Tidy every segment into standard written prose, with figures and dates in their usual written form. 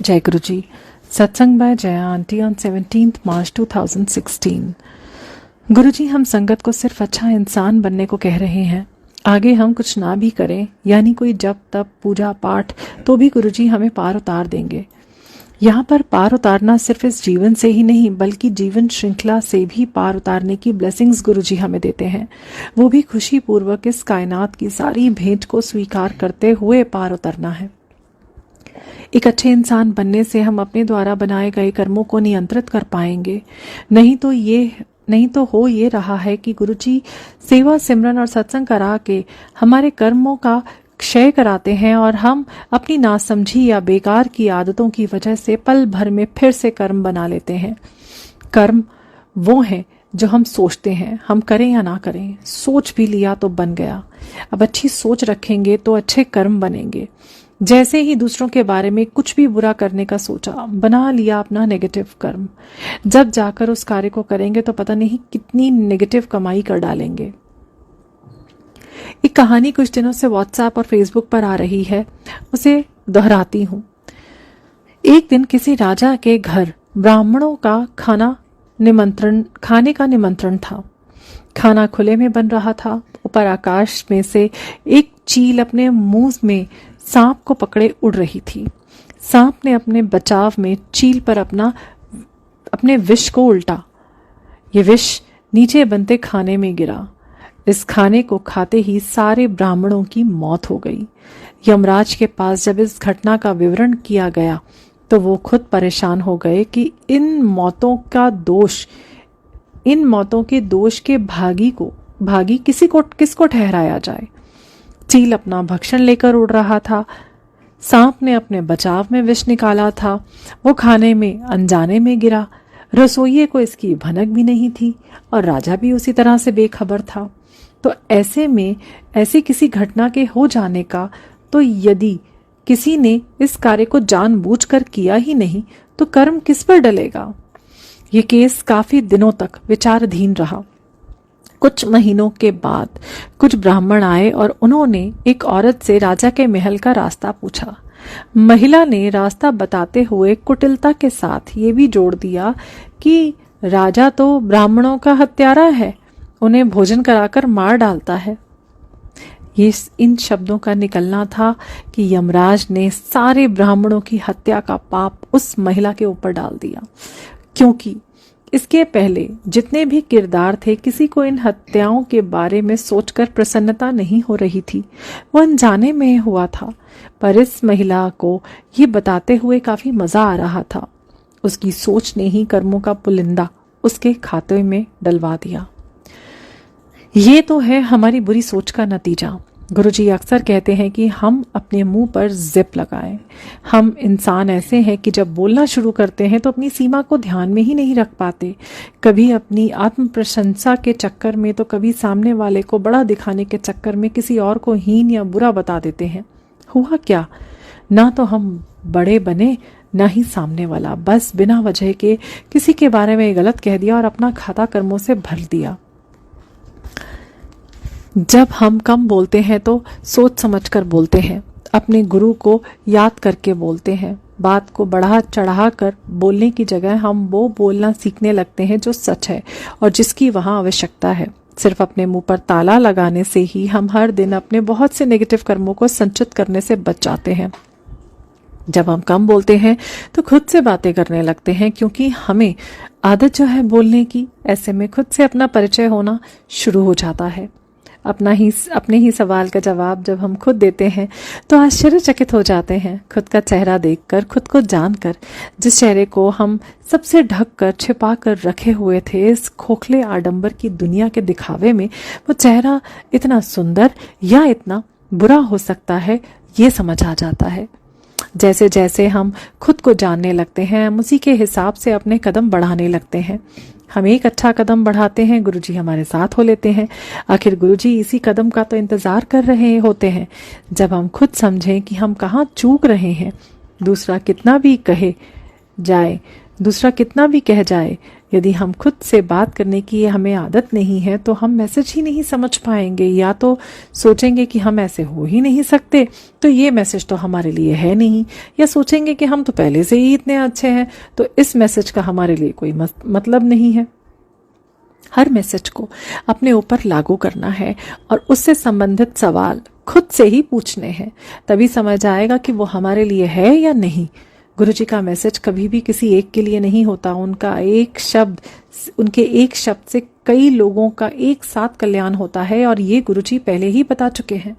जय गुरु जी। सत्संग bye Jaya aunty on 17 मार्च 2016। गुरु जी, हम संगत को सिर्फ अच्छा इंसान बनने को कह रहे हैं, आगे हम कुछ ना भी करें, यानी कोई जप तप पूजा पाठ, तो भी गुरु जी हमें पार उतार देंगे। यहाँ पर पार उतारना सिर्फ इस जीवन से ही नहीं बल्कि जीवन श्रृंखला से भी पार उतारने की ब्लेसिंग्स गुरु जी हमें देते हैं। वो भी खुशी पूर्वक इस कायनात की सारी भेंट को स्वीकार करते हुए पार उतरना है। एक अच्छे इंसान बनने से हम अपने द्वारा बनाए गए कर्मों को नियंत्रित कर पाएंगे। नहीं तो हो ये रहा है कि गुरुजी सेवा सिमरन और सत्संग करा के हमारे कर्मों का क्षय कराते हैं और हम अपनी नासमझी या बेकार की आदतों की वजह से पल भर में फिर से कर्म बना लेते हैं। कर्म वो है जो हम सोचते हैं, हम करें या ना करें, सोच भी लिया तो बन गया। अब अच्छी सोच रखेंगे तो अच्छे कर्म बनेंगे। जैसे ही दूसरों के बारे में कुछ भी बुरा करने का सोचा, बना लिया अपना नेगेटिव कर्म। जब जाकर उस कार्य को करेंगे तो पता नहीं कितनी नेगेटिव कमाई कर डालेंगे। एक कहानी कुछ दिनों से व्हाट्सएप और फेसबुक पर आ रही है, उसे दोहराती हूँ। एक दिन किसी राजा के घर ब्राह्मणों का खाने का निमंत्रण था। खाना खुले में बन रहा था। ऊपर आकाश में से एक चील अपने मुंह में सांप को पकड़े उड़ रही थी। सांप ने अपने बचाव में चील पर अपने विष को उल्टा। ये विष नीचे बनते खाने में गिरा। इस खाने को खाते ही सारे ब्राह्मणों की मौत हो गई। यमराज के पास जब इस घटना का विवरण किया गया तो वो खुद परेशान हो गए कि इन मौतों के दोष के भागी किसको ठहराया जाए। चील अपना भक्षण लेकर उड़ रहा था। सांप ने अपने बचाव में विष निकाला था। वो खाने में अनजाने में गिरा। रसोइये को इसकी भनक भी नहीं थी और राजा भी उसी तरह से बेखबर था। तो ऐसे किसी घटना के हो जाने का, तो यदि किसी ने इस कार्य को जानबूझकर किया ही नहीं तो कर्म किस पर डलेगा। ये केस काफी दिनों तक विचाराधीन रहा। कुछ महीनों के बाद कुछ ब्राह्मण आए और उन्होंने एक औरत से राजा के महल का रास्ता पूछा। महिला ने रास्ता बताते हुए कुटिलता के साथ ये भी जोड़ दिया कि राजा तो ब्राह्मणों का हत्यारा है, उन्हें भोजन कराकर मार डालता है। इन शब्दों का निकलना था कि यमराज ने सारे ब्राह्मणों की हत्या का पाप उस महिला के ऊपर डाल दिया, क्योंकि इसके पहले जितने भी किरदार थे, किसी को इन हत्याओं के बारे में सोचकर प्रसन्नता नहीं हो रही थी। वो अनजाने में हुआ था, पर इस महिला को ये बताते हुए काफी मजा आ रहा था। उसकी सोच ने ही कर्मों का पुलिंदा उसके खाते में डलवा दिया। ये तो है हमारी बुरी सोच का नतीजा। गुरुजी अक्सर कहते हैं कि हम अपने मुंह पर जिप लगाएं। हम इंसान ऐसे हैं कि जब बोलना शुरू करते हैं तो अपनी सीमा को ध्यान में ही नहीं रख पाते। कभी अपनी आत्म प्रशंसा के चक्कर में तो कभी सामने वाले को बड़ा दिखाने के चक्कर में किसी और को हीन या बुरा बता देते हैं। हुआ क्या, ना तो हम बड़े बने ना ही सामने वाला, बस बिना वजह के किसी के बारे में गलत कह दिया और अपना खाता कर्मों से भर दिया। जब हम कम बोलते हैं तो सोच समझकर बोलते हैं, अपने गुरु को याद करके बोलते हैं। बात को बढ़ा चढ़ा कर बोलने की जगह हम वो बोलना सीखने लगते हैं जो सच है और जिसकी वहाँ आवश्यकता है। सिर्फ अपने मुंह पर ताला लगाने से ही हम हर दिन अपने बहुत से नेगेटिव कर्मों को संचित करने से बच जाते हैं। जब हम कम बोलते हैं तो खुद से बातें करने लगते हैं, क्योंकि हमें आदत जो है बोलने की, ऐसे में खुद से अपना परिचय होना शुरू हो जाता है। अपने ही सवाल का जवाब जब हम खुद देते हैं तो आश्चर्यचकित हो जाते हैं। खुद का चेहरा देखकर, खुद को जानकर, जिस चेहरे को हम सबसे ढक कर छिपा कर रखे हुए थे इस खोखले आडंबर की दुनिया के दिखावे में, वो चेहरा इतना सुंदर या इतना बुरा हो सकता है, ये समझ आ जाता है। जैसे जैसे हम खुद को जानने लगते हैं, हम उसी के हिसाब से अपने कदम बढ़ाने लगते हैं। हम एक अच्छा कदम बढ़ाते हैं, गुरुजी हमारे साथ हो लेते हैं। आखिर गुरुजी इसी कदम का तो इंतजार कर रहे होते हैं। जब हम खुद समझें कि हम कहाँ चूक रहे हैं, दूसरा कितना भी कहे जाए दूसरा कितना भी कह जाए, यदि हम खुद से बात करने की हमें आदत नहीं है तो हम मैसेज ही नहीं समझ पाएंगे, या तो सोचेंगे कि हम ऐसे हो ही नहीं सकते, तो ये मैसेज तो हमारे लिए है नहीं, या सोचेंगे कि हम तो पहले से ही इतने अच्छे हैं तो इस मैसेज का हमारे लिए कोई मतलब नहीं है। हर मैसेज को अपने ऊपर लागू करना है और उससे संबंधित सवाल खुद से ही पूछने हैं, तभी समझ आएगा कि वो हमारे लिए है या नहीं। गुरुजी का मैसेज कभी भी किसी एक के लिए नहीं होता। उनके एक शब्द से कई लोगों का एक साथ कल्याण होता है, और ये गुरुजी पहले ही बता चुके हैं।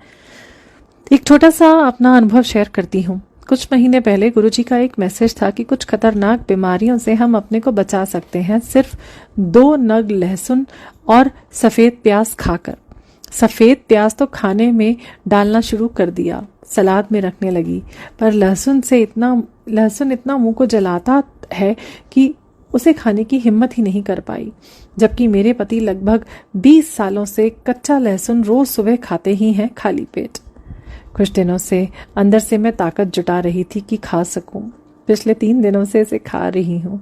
एक छोटा सा अपना अनुभव शेयर करती हूँ। कुछ महीने पहले गुरुजी का एक मैसेज था कि कुछ खतरनाक बीमारियों से हम अपने को बचा सकते हैं सिर्फ 2 नग लहसुन और सफ़ेद प्याज खाकर। सफ़ेद प्याज तो खाने में डालना शुरू कर दिया, सलाद में रखने लगी, पर लहसुन इतना मुंह को जलाता है कि उसे खाने की हिम्मत ही नहीं कर पाई। जबकि मेरे पति लगभग 20 सालों से कच्चा लहसुन रोज सुबह खाते ही हैं खाली पेट। कुछ दिनों से अंदर से मैं ताकत जुटा रही थी कि खा सकूं। पिछले 3 दिनों से इसे खा रही हूँ।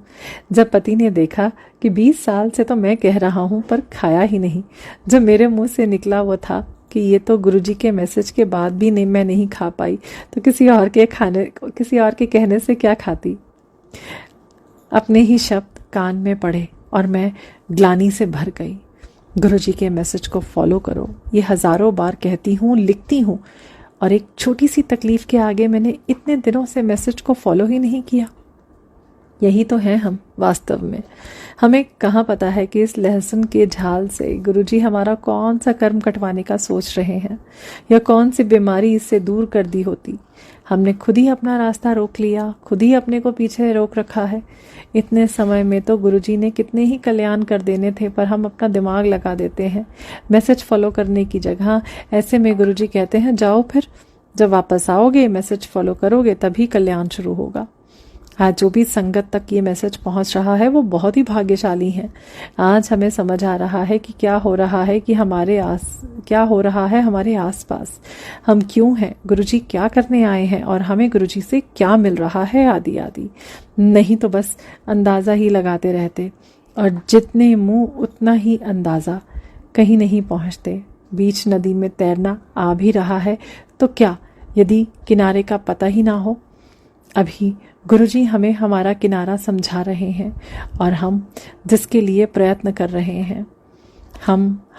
जब पति ने देखा कि 20 साल से तो मैं कह रहा हूँ पर खाया ही नहीं, जब मेरे मुंह से निकला वो था कि ये तो गुरुजी के मैसेज के बाद भी मैं नहीं खा पाई, तो किसी और के कहने से क्या खाती। अपने ही शब्द कान में पड़े और मैं ग्लानि से भर गई। गुरुजी के मैसेज को फॉलो करो, ये हजारों बार कहती हूँ, लिखती हूँ, और एक छोटी सी तकलीफ के आगे मैंने इतने दिनों से मैसेज को फॉलो ही नहीं किया। यही तो है हम वास्तव में। हमें कहाँ पता है कि इस लहसुन के झाल से गुरुजी हमारा कौन सा कर्म कटवाने का सोच रहे हैं, या कौन सी बीमारी इससे दूर कर दी होती। हमने खुद ही अपना रास्ता रोक लिया, खुद ही अपने को पीछे रोक रखा है। इतने समय में तो गुरुजी ने कितने ही कल्याण कर देने थे, पर हम अपना दिमाग लगा देते हैं मैसेज फॉलो करने की जगह। ऐसे में गुरुजी कहते हैं जाओ, फिर जब वापस आओगे मैसेज फॉलो करोगे तभी कल्याण शुरू होगा। आज जो भी संगत तक ये मैसेज पहुंच रहा है वो बहुत ही भाग्यशाली हैं। आज हमें समझ आ रहा है कि क्या हो रहा है हमारे आसपास, हम क्यों हैं, गुरुजी क्या करने आए हैं और हमें गुरुजी से क्या मिल रहा है, आदि आदि। नहीं तो बस अंदाजा ही लगाते रहते, और जितने मुंह उतना ही अंदाजा, कहीं नहीं पहुंचते। बीच नदी में तैरना आ भी रहा है तो क्या, यदि किनारे का पता ही ना हो। अभी गुरुजी हमें हमारा किनारा समझा रहे हैं, और हम जिसके लिए प्रयत्न कर रहे हैं।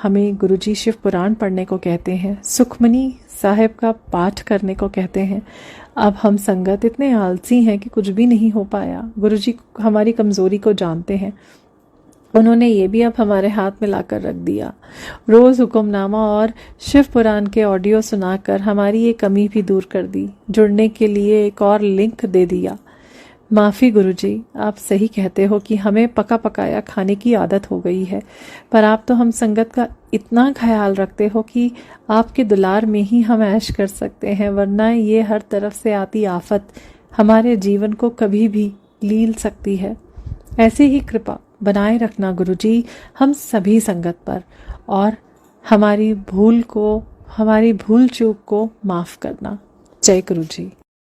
हमें गुरुजी शिव पुराण पढ़ने को कहते हैं, सुखमनी साहिब का पाठ करने को कहते हैं। अब हम संगत इतने आलसी हैं कि कुछ भी नहीं हो पाया। गुरुजी हमारी कमजोरी को जानते हैं, उन्होंने ये भी अब हमारे हाथ में लाकर रख दिया। रोज हुक्मनामा और शिव पुराण के ऑडियो सुनाकर हमारी ये कमी भी दूर कर दी। जुड़ने के लिए एक और लिंक दे दिया। माफ़ी गुरुजी, आप सही कहते हो कि हमें पका पकाया खाने की आदत हो गई है, पर आप तो हम संगत का इतना ख्याल रखते हो कि आपके दुलार में ही हम ऐश कर सकते हैं, वरना ये हर तरफ से आती आफत हमारे जीवन को कभी भी लील सकती है। ऐसे ही कृपा बनाए रखना गुरुजी हम सभी संगत पर, और हमारी भूल चूक को माफ़ करना। जय गुरुजी।